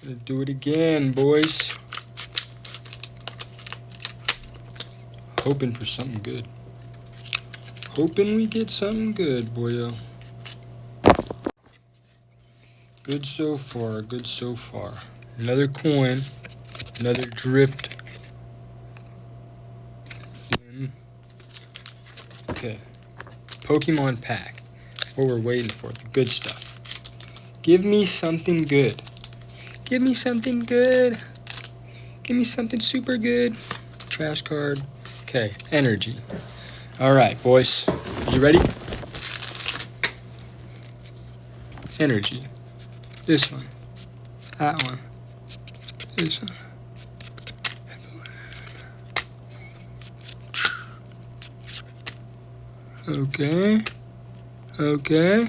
Gonna do it again, boys. Hoping for something good. Hoping we get something good, boyo. Good so far, good so far. Another coin. Another drift. Okay. Pokemon pack. What we're waiting for. The good stuff. Give me something good. Give me something good. Give me something super good. Trash card. Okay. Energy. Alright, boys. Are you ready? Energy. This one. That one. This one. Okay. Okay.